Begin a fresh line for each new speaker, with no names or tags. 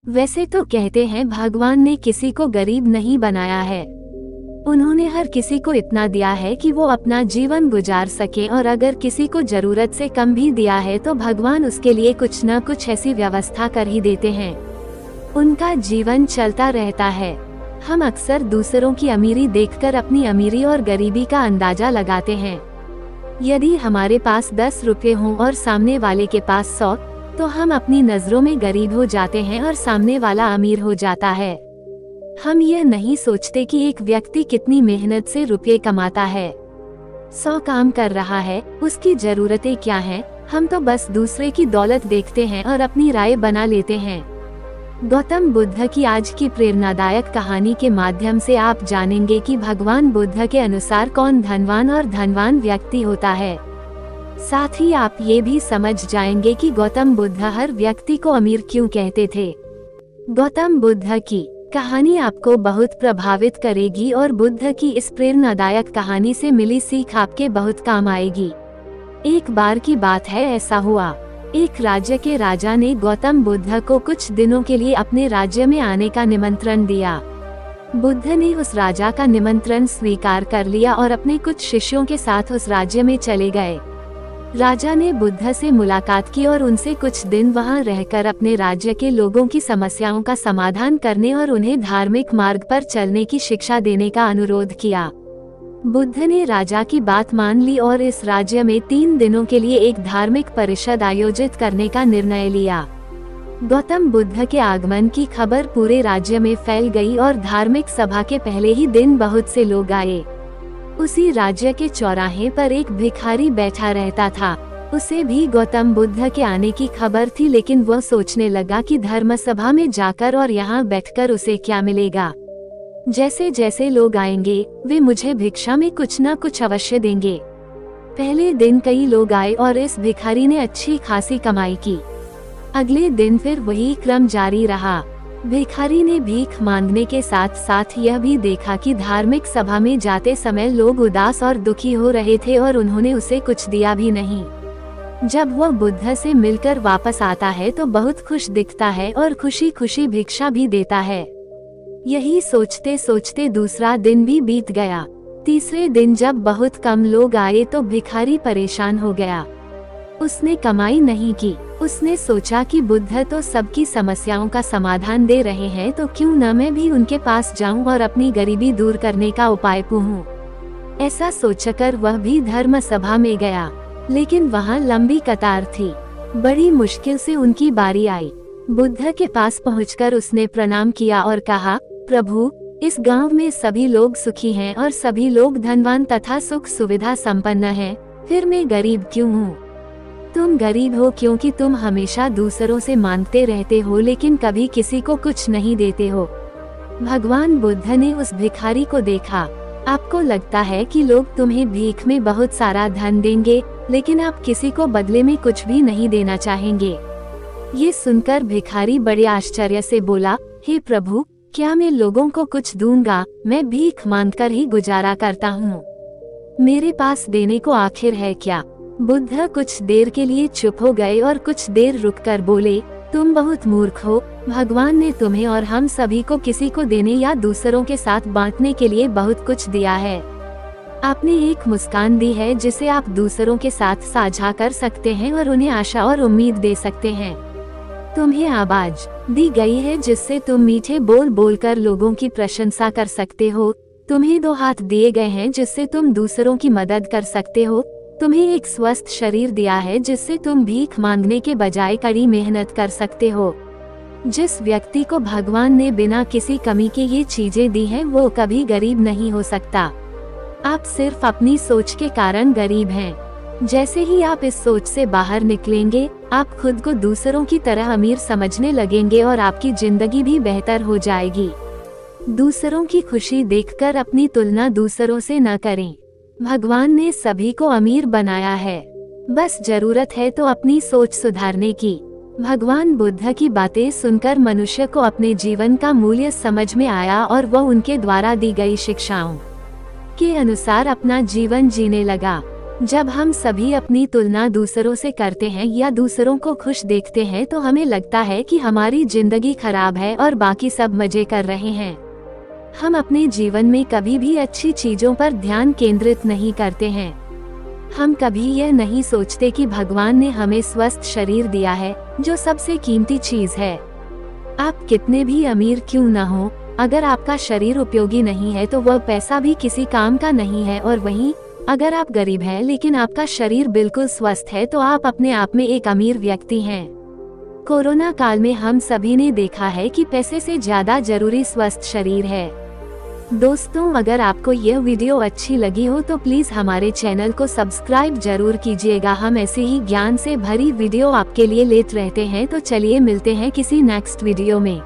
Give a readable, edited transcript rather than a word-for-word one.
वैसे तो कहते हैं भगवान ने किसी को गरीब नहीं बनाया है। उन्होंने हर किसी को इतना दिया है कि वो अपना जीवन गुजार सके, और अगर किसी को जरूरत से कम भी दिया है तो भगवान उसके लिए कुछ न कुछ ऐसी व्यवस्था कर ही देते हैं। उनका जीवन चलता रहता है। हम अक्सर दूसरों की अमीरी देखकर अपनी अमीरी और गरीबी का अंदाजा लगाते हैं। यदि हमारे पास 10 रुपये हों और सामने वाले के पास 100, तो हम अपनी नजरों में गरीब हो जाते हैं और सामने वाला अमीर हो जाता है। हम यह नहीं सोचते कि एक व्यक्ति कितनी मेहनत से रुपये कमाता है, 100 काम कर रहा है, उसकी जरूरतें क्या हैं। हम तो बस दूसरे की दौलत देखते हैं और अपनी राय बना लेते हैं। गौतम बुद्ध की आज की प्रेरणादायक कहानी के माध्यम से आप जानेंगे कि भगवान बुद्ध के अनुसार कौन धनवान और धनवान व्यक्ति होता है। साथ ही आप ये भी समझ जाएंगे कि गौतम बुद्ध हर व्यक्ति को अमीर क्यों कहते थे। गौतम बुद्ध की कहानी आपको बहुत प्रभावित करेगी और बुद्ध की इस प्रेरणादायक कहानी से मिली सीख आपके बहुत काम आएगी। एक बार की बात है, ऐसा हुआ, एक राज्य के राजा ने गौतम बुद्ध को कुछ दिनों के लिए अपने राज्य में आने का निमंत्रण दिया। बुद्ध ने उस राजा का निमंत्रण स्वीकार कर लिया और अपने कुछ शिष्यों के साथ उस राज्य में चले गए। राजा ने बुद्ध से मुलाकात की और उनसे कुछ दिन वहां रहकर अपने राज्य के लोगों की समस्याओं का समाधान करने और उन्हें धार्मिक मार्ग पर चलने की शिक्षा देने का अनुरोध किया। बुद्ध ने राजा की बात मान ली और इस राज्य में 3 दिनों के लिए एक धार्मिक परिषद आयोजित करने का निर्णय लिया। गौतम बुद्ध के आगमन की खबर पूरे राज्य में फैल गई और धार्मिक सभा के पहले ही दिन बहुत से लोग आए। उसी राज्य के चौराहे पर एक भिखारी बैठा रहता था। उसे भी गौतम बुद्ध के आने की खबर थी, लेकिन वह सोचने लगा कि धर्म सभा में जाकर और यहाँ बैठकर उसे क्या मिलेगा। जैसे जैसे लोग आएंगे वे मुझे भिक्षा में कुछ न कुछ अवश्य देंगे। पहले दिन कई लोग आए और इस भिखारी ने अच्छी खासी कमाई की। अगले दिन फिर वही क्रम जारी रहा। भिखारी ने भीख मांगने के साथ साथ यह भी देखा कि धार्मिक सभा में जाते समय लोग उदास और दुखी हो रहे थे और उन्होंने उसे कुछ दिया भी नहीं। जब वह बुद्ध से मिलकर वापस आता है तो बहुत खुश दिखता है और खुशी खुशी भिक्षा भी देता है। यही सोचते सोचते दूसरा दिन भी बीत गया। तीसरे दिन जब बहुत कम लोग आए तो भिखारी परेशान हो गया। उसने कमाई नहीं की। उसने सोचा कि बुद्ध तो सबकी समस्याओं का समाधान दे रहे हैं, तो क्यों न मैं भी उनके पास जाऊं और अपनी गरीबी दूर करने का उपाय पूछूं। ऐसा सोचकर वह भी धर्म सभा में गया, लेकिन वहां लंबी कतार थी। बड़ी मुश्किल से उनकी बारी आई। बुद्ध के पास पहुंचकर उसने प्रणाम किया और कहा, प्रभु, इस गांव में सभी लोग सुखी हैं और सभी लोग धनवान तथा सुख सुविधा संपन्न हैं, फिर मैं गरीब क्यों हूँ? तुम गरीब हो क्योंकि तुम हमेशा दूसरों से मांगते रहते हो लेकिन कभी किसी को कुछ नहीं देते हो। भगवान बुद्ध ने उस भिखारी को देखा। आपको लगता है कि लोग तुम्हें भीख में बहुत सारा धन देंगे, लेकिन आप किसी को बदले में कुछ भी नहीं देना चाहेंगे। ये सुनकर भिखारी बड़े आश्चर्य से बोला, हे प्रभु, क्या मैं लोगों को कुछ दूंगा? मैं भीख मांगकर ही गुजारा करता हूँ। मेरे पास देने को आखिर है क्या? बुद्ध कुछ देर के लिए चुप हो गए और कुछ देर रुककर बोले, तुम बहुत मूर्ख हो। भगवान ने तुम्हें और हम सभी को किसी को देने या दूसरों के साथ बांटने के लिए बहुत कुछ दिया है। आपने एक मुस्कान दी है जिसे आप दूसरों के साथ साझा कर सकते हैं और उन्हें आशा और उम्मीद दे सकते हैं। तुम्हें आवाज दी गई है जिससे तुम मीठे बोल बोलकर लोगों की प्रशंसा कर सकते हो। तुम्हें 2 हाथ दिए गए हैं जिससे तुम दूसरों की मदद कर सकते हो। तुम्हें एक स्वस्थ शरीर दिया है जिससे तुम भीख मांगने के बजाय कड़ी मेहनत कर सकते हो। जिस व्यक्ति को भगवान ने बिना किसी कमी के ये चीजें दी हैं, वो कभी गरीब नहीं हो सकता। आप सिर्फ अपनी सोच के कारण गरीब हैं। जैसे ही आप इस सोच से बाहर निकलेंगे, आप खुद को दूसरों की तरह अमीर समझने लगेंगे और आपकी जिंदगी भी बेहतर हो जाएगी। दूसरों की खुशी देखकर अपनी तुलना दूसरों से न करें। भगवान ने सभी को अमीर बनाया है, बस जरूरत है तो अपनी सोच सुधारने की। भगवान बुद्ध की बातें सुनकर मनुष्य को अपने जीवन का मूल्य समझ में आया और वह उनके द्वारा दी गई शिक्षाओं के अनुसार अपना जीवन जीने लगा। जब हम सभी अपनी तुलना दूसरों से करते हैं या दूसरों को खुश देखते हैं तो हमें लगता है कि हमारी जिंदगी खराब है और बाकी सब मजे कर रहे हैं। हम अपने जीवन में कभी भी अच्छी चीजों पर ध्यान केंद्रित नहीं करते हैं। हम कभी यह नहीं सोचते कि भगवान ने हमें स्वस्थ शरीर दिया है, जो सबसे कीमती चीज है। आप कितने भी अमीर क्यों न हो, अगर आपका शरीर उपयोगी नहीं है तो वह पैसा भी किसी काम का नहीं है। और वहीं अगर आप गरीब हैं लेकिन आपका शरीर बिल्कुल स्वस्थ है तो आप अपने आप में एक अमीर व्यक्ति हैं। कोरोना काल में हम सभी ने देखा है कि पैसे से ज्यादा जरूरी स्वस्थ शरीर है। दोस्तों, अगर आपको यह वीडियो अच्छी लगी हो तो प्लीज हमारे चैनल को सब्सक्राइब जरूर कीजिएगा। हम ऐसे ही ज्ञान से भरी वीडियो आपके लिए लेते रहते हैं। तो चलिए मिलते हैं किसी नेक्स्ट वीडियो में।